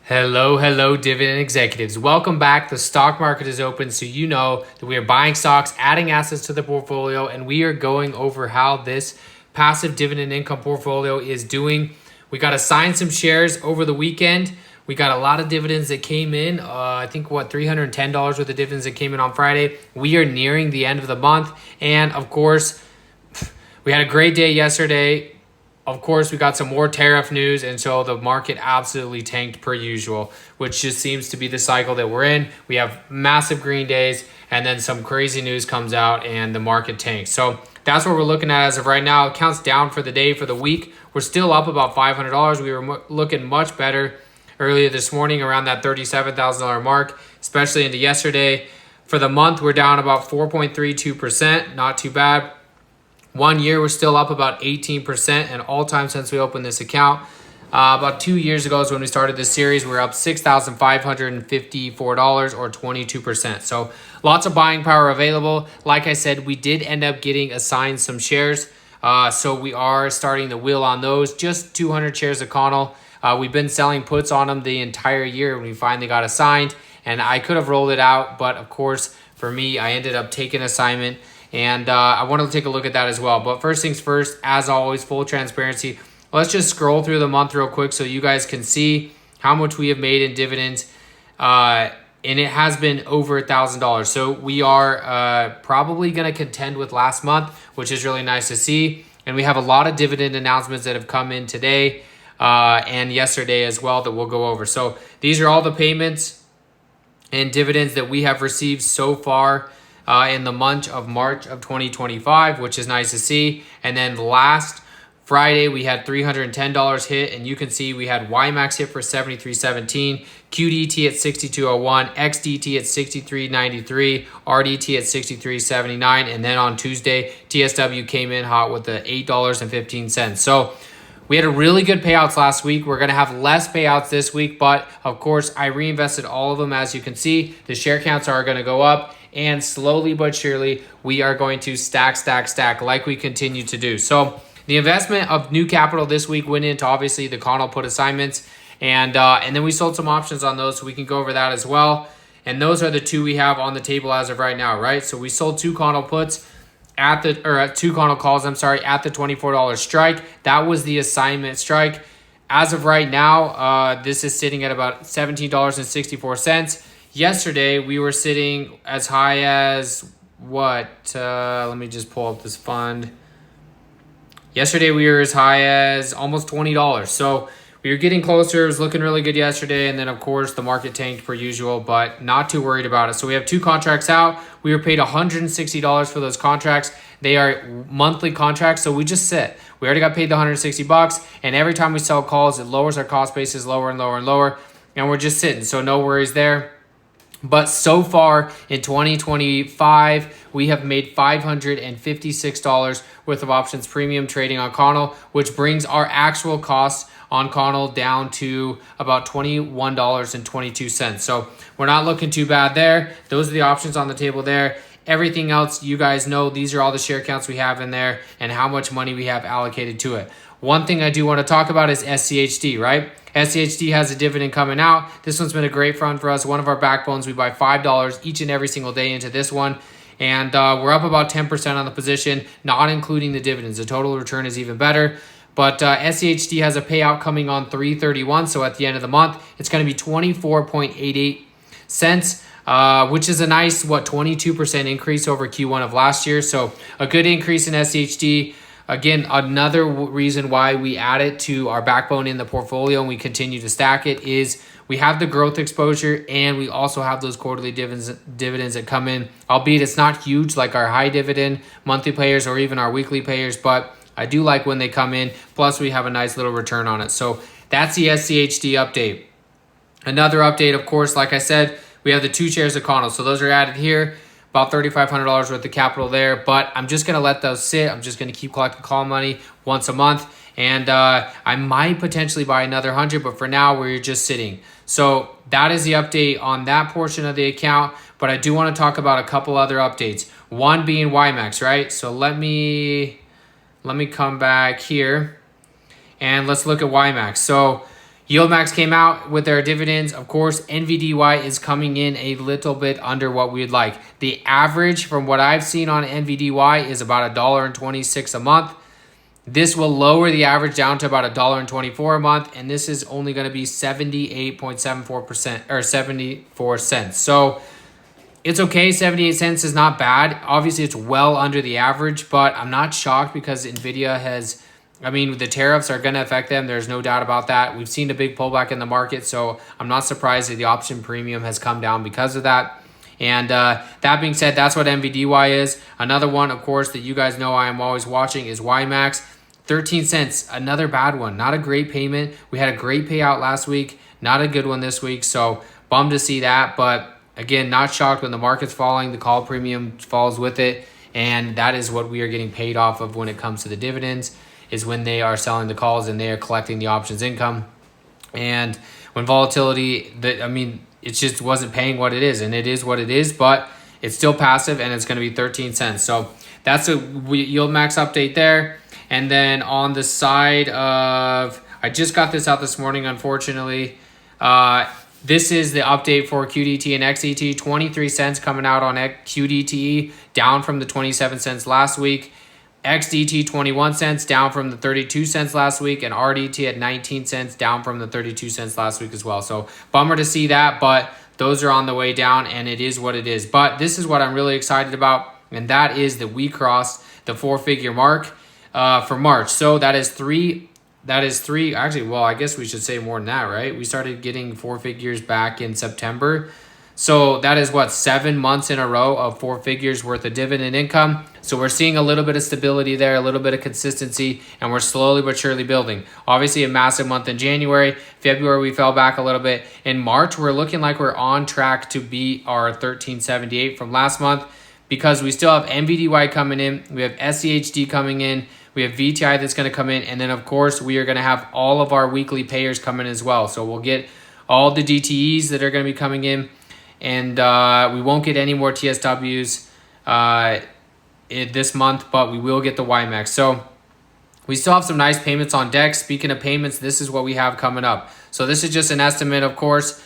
Hello, dividend executives. Welcome back. The stock market is open, so you know that we are buying stocks, adding assets to the portfolio, and we are going over how this passive dividend income portfolio is doing. We got assigned some shares over the weekend. We got a lot of dividends that came in. I think $310 worth of dividends that came in on Friday. We are nearing the end of the month, and of course, we had a great day yesterday. Of course, we got some more tariff news, and so the market absolutely tanked per usual, which just seems to be the cycle that we're in. We have massive green days, and then some crazy news comes out, and the market tanks. So that's what we're looking at as of right now. It counts down for the day, for the week. We're still up about $500. We were looking much better earlier this morning around that $37,000 mark, especially into yesterday. For the month, we're down about 4.32%. Not too bad. 1 year, we're still up about 18%, and all time since we opened this account. About 2 years ago is when we started this series. We were up $6,554 or 22%. So lots of buying power available. Like I said, we did end up getting assigned some shares. So we are starting the wheel on those. Just 200 shares of Connell. We've been selling puts on them the entire year when we finally got assigned. And I could have rolled it out, but of course, for me, I ended up taking assignment. And I wanted to take a look at that as well. But first things first, as always, full transparency. Let's just scroll through the month real quick so you guys can see how much we have made in dividends. And it has been over $1,000. So we are probably going to contend with last month, which is really nice to see. And we have a lot of dividend announcements that have come in today and yesterday as well that we'll go over. So these are all the payments and dividends that we have received so far in the month of March of 2025, which is nice to see. And then last Friday, we had $310 hit, and you can see we had YieldMax hit for $73.17, QDTE at $62.01, XDTE at $63.93, RDT at $63.79, and then on Tuesday, TSW came in hot with the $8.15. So we had a really good payouts last week. We're going to have less payouts this week, but of course, I reinvested all of them. As you can see, the share counts are going to go up. And slowly but surely, we are going to stack like we continue to do. So the investment of new capital this week went into obviously the Connell put assignments. And then we sold some options on those, so we can go over that as well. And those are the two we have on the table as of right now, right? So we sold two Connell puts two Connell calls, at the $24 strike. That was the assignment strike. As of right now, this is sitting at about $17.64. Yesterday, we were sitting as high as let me just pull up this fund. Yesterday, we were as high as almost $20. So we were getting closer. It was looking really good yesterday. And then, of course, the market tanked per usual, but not too worried about it. So we have two contracts out. We were paid $160 for those contracts. They are monthly contracts, so we just sit. We already got paid the $160, and every time we sell calls, it lowers our cost basis lower and lower and lower, and we're just sitting. So no worries there. But so far in 2025, we have made $556 worth of options premium trading on Connell, which brings our actual cost on Connell down to about $21.22. So we're not looking too bad there. Those are the options on the table there. Everything else, you guys know, these are all the share counts we have in there and how much money we have allocated to it. One thing I do want to talk about is SCHD, right? SCHD has a dividend coming out. This one's been a great fund for us. One of our backbones. We buy $5 each and every single day into this one. And we're up about 10% on the position, not including the dividends. The total return is even better. But SCHD has a payout coming on 3/31. So at the end of the month, it's going to be 24.88 cents, which is a nice, 22% increase over Q1 of last year. So a good increase in SCHD. Again, another reason why we add it to our backbone in the portfolio and we continue to stack it is we have the growth exposure and we also have those quarterly dividends that come in, albeit it's not huge like our high dividend monthly payers or even our weekly payers, but I do like when they come in. Plus, we have a nice little return on it. So that's the SCHD update. Another update, of course, like I said, we have the two shares of Connell. So those are added here. About $3,500 worth of capital there, but I'm just going to let those sit. I'm just going to keep collecting call money once a month, and I might potentially buy another 100, but for now, we're just sitting. So that is the update on that portion of the account, but I do want to talk about a couple other updates. One being YieldMax, right? So let me come back here, and let's look at YieldMax. So YieldMax came out with their dividends. Of course, NVDY is coming in a little bit under what we'd like. The average from what I've seen on NVDY is about $1.26 a month. This will lower the average down to about $1.24 a month, and this is only going to be 78.74% or 74 cents. So it's okay. 78 cents is not bad. Obviously, it's well under the average, but I'm not shocked because Nvidia has, I mean, the tariffs are going to affect them. There's no doubt about that. We've seen a big pullback in the market, so I'm not surprised that the option premium has come down because of that. And that being said, that's what NVDY is. Another one, of course, that you guys know I am always watching is YieldMax. 13 cents, another bad one. Not a great payment. We had a great payout last week. Not a good one this week, so bummed to see that. But again, not shocked when the market's falling. The call premium falls with it, and that is what we are getting paid off of when it comes to the dividends, is when they are selling the calls and they are collecting the options income. And when volatility, it just wasn't paying what it is, and it is what it is, but it's still passive, and it's going to be 13 cents. So that's a YieldMax update there. And then on the side of, I just got this out this morning, unfortunately. This is the update for QDTE and XDTE. 23 cents coming out on QDTE, down from the 27 cents last week. XDT 21 cents, down from the 32 cents last week, and RDT at 19 cents, down from the 32 cents last week as well. So bummer to see that, but those are on the way down, and it is what it is. But this is what I'm really excited about, and that is that we crossed the 4-figure mark for March. So that is three, actually, well, I guess we should say more than that, right? We started getting 4 figures back in September. So that is what, 7 months in a row of 4 figures worth of dividend income. So we're seeing a little bit of stability there, a little bit of consistency, and we're slowly but surely building. Obviously a massive month in January. February, we fell back a little bit. In March, we're looking like we're on track to beat our 1378 from last month, because we still have NVDY coming in. We have SCHD coming in. We have VTI that's going to come in. And then, of course, we are going to have all of our weekly payers come in as well. So we'll get all the DTEs that are going to be coming in. And we won't get any more TSWs this month, but we will get the YieldMax. So we still have some nice payments on deck. Speaking of payments, this is what we have coming up. So this is just an estimate, of course,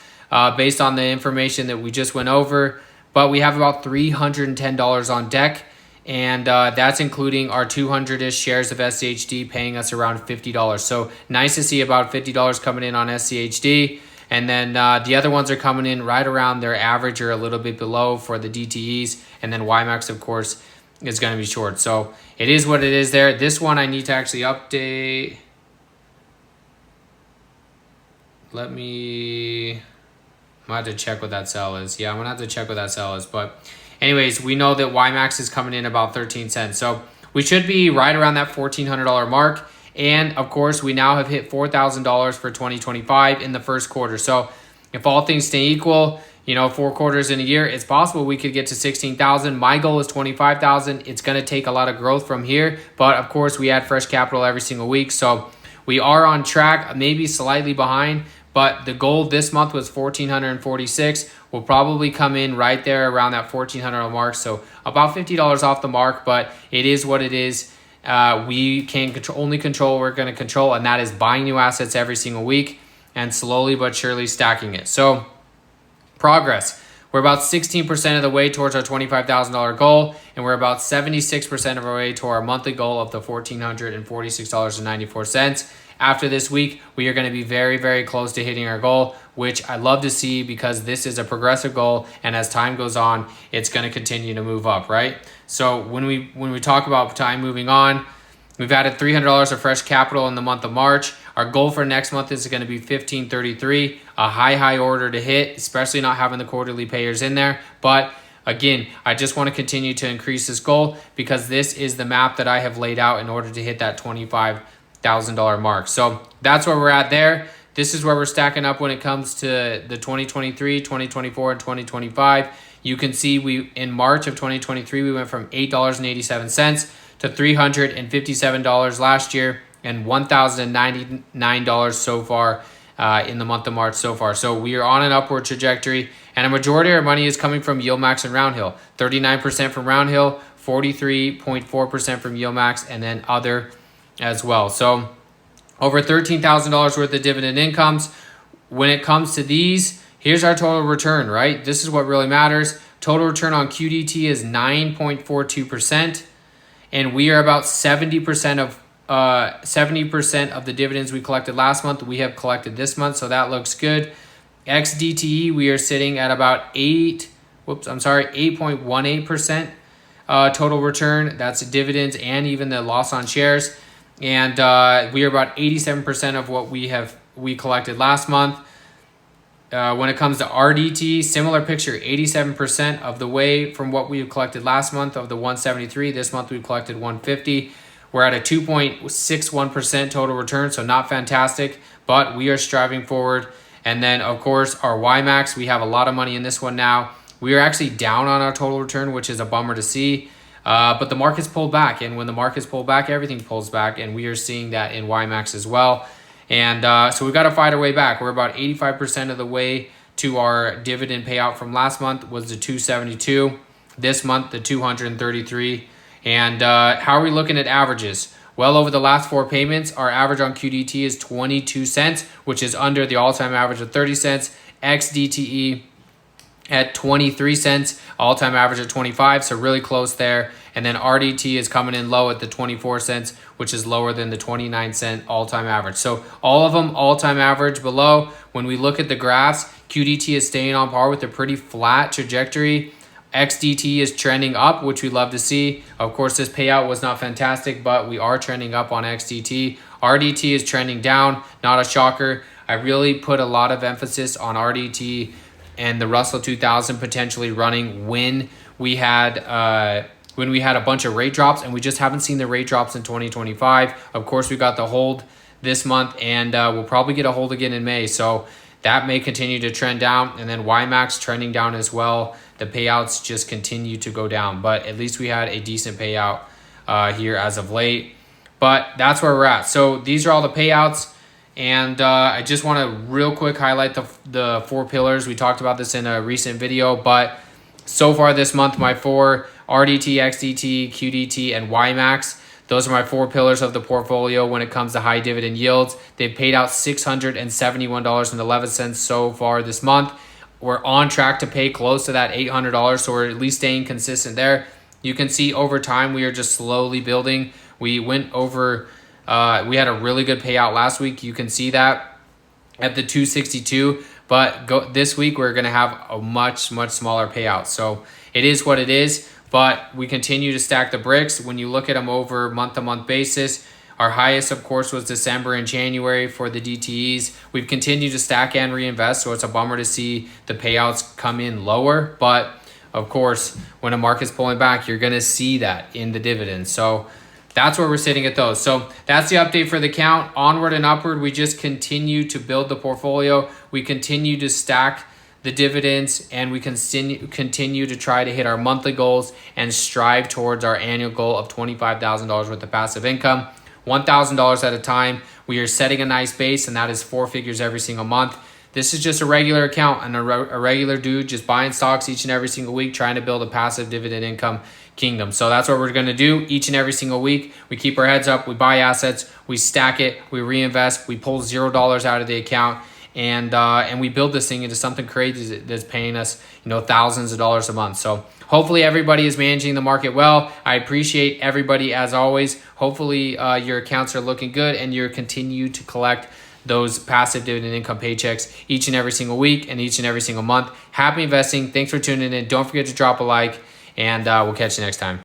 based on the information that we just went over. But we have about $310 on deck. And that's including our 200-ish shares of SCHD paying us around $50. So nice to see about $50 coming in on SCHD. And then the other ones are coming in right around their average or a little bit below for the DTEs. And then YieldMax, of course, is going to be short. So it is what it is there. This one I need to actually update. I might have to check what that sell is. Yeah, I'm going to have to check what that sell is. But anyways, we know that YieldMax is coming in about 13 cents. So we should be right around that $1,400 mark. And of course, we now have hit $4,000 for 2025 in the first quarter. So if all things stay equal, 4 quarters in a year, it's possible we could get to 16,000. My goal is 25,000. It's going to take a lot of growth from here. But of course, we add fresh capital every single week. So we are on track, maybe slightly behind. But the goal this month was 1,446. We'll probably come in right there around that 1,400 mark. So about $50 off the mark, but it is what it is. We can only control what we're going to control, and that is buying new assets every single week and slowly but surely stacking it. So progress. We're about 16% of the way towards our $25,000 goal, and we're about 76% of our way to our monthly goal of the $1,446.94. After this week, we are going to be very, very close to hitting our goal, which I love to see because this is a progressive goal, and as time goes on, it's going to continue to move up, right? So when we talk about time moving on, we've added $300 of fresh capital in the month of March. Our goal for next month is going to be $1,533, a high order to hit, especially not having the quarterly payers in there. But again, I just want to continue to increase this goal because this is the map that I have laid out in order to hit that $25,000 mark. So that's where we're at there. This is where we're stacking up when it comes to the 2023, 2024, and 2025. You can see in March of 2023, we went from $8.87 to $357 last year and $1,099 so far in the month of March so far. So we are on an upward trajectory, and a majority of our money is coming from YieldMax and Roundhill. 39% from Roundhill, 43.4% from YieldMax, and then other as well. So over $13,000 worth of dividend incomes. When it comes to these, here's our total return, right? This is what really matters. Total return on QDT is 9.42%, and we are about 70% of 70% of the dividends we collected last month we have collected this month, so that looks good. XDTE, we are sitting at about 8.18% total return. That's dividends and even the loss on shares. And we are about 87% of what we collected last month. When it comes to RDT, similar picture, 87% of the way from what we collected last month of the 173. This month we've collected 150. We're at a 2.61% total return, so not fantastic, but we are striving forward. And then, of course, our YieldMax, we have a lot of money in this one now. We are actually down on our total return, which is a bummer to see. But the market's pulled back, and when the market's pulled back, everything pulls back, and we are seeing that in YieldMax as well. And so we've got to fight our way back. We're about 85% of the way to our dividend payout from last month was the 272. This month, the 233. And how are we looking at averages? Well, over the last 4 payments, our average on QDT is 22 cents, which is under the all-time average of 30 cents. XDTE at 23 cents, all-time average at 25, so really close there. And then RDT is coming in low at the 24 cents, which is lower than the 29-cent all-time average. So all of them all-time average below. When we look at the graphs, QDT is staying on par with a pretty flat trajectory. XDT is trending up, which we love to see. Of course, this payout was not fantastic, but we are trending up on XDT. RDT is trending down, not a shocker. I really put a lot of emphasis on RDT and the Russell 2000 potentially running when we had a bunch of rate drops, and we just haven't seen the rate drops in 2025. Of course, we got the hold this month, and we'll probably get a hold again in May. So that may continue to trend down, and then YieldMax trending down as well. The payouts just continue to go down, but at least we had a decent payout here as of late. But that's where we're at. So these are all the payouts, and I just want to real quick highlight the 4 pillars. We talked about this in a recent video, but so far this month, my 4, RDT, XDT, QDT, and YieldMax, those are my 4 pillars of the portfolio when it comes to high dividend yields. They've paid out $671.11 so far this month. We're on track to pay close to that $800, so we're at least staying consistent there. You can see over time we are just slowly building. We went over, we had a really good payout last week. You can see that at the 262, but this week we're going to have a much smaller payout. So it is what it is. But we continue to stack the bricks. When you look at them over month-to-month basis, our highest, of course, was December and January for the DTEs. We've continued to stack and reinvest, so it's a bummer to see the payouts come in lower. But, of course, when a market's pulling back, you're going to see that in the dividends. So that's where we're sitting at those. So that's the update for the count. Onward and upward, we just continue to build the portfolio. We continue to stack the dividends, and we continue to try to hit our monthly goals and strive towards our annual goal of $25,000 worth of passive income, $1,000 at a time. We are setting a nice base, and that is 4 figures every single month. This is just a regular account and a regular dude just buying stocks each and every single week, trying to build a passive dividend income kingdom. So that's what we're going to do each and every single week. We keep our heads up, we buy assets, we stack it, we reinvest, we pull $0 out of the account, and we build this thing into something crazy that's paying us, thousands of dollars a month. So hopefully everybody is managing the market well. I appreciate everybody as always. Hopefully your accounts are looking good and you continue to collect those passive dividend income paychecks each and every single week and each and every single month. Happy investing. Thanks for tuning in. Don't forget to drop a like, and we'll catch you next time.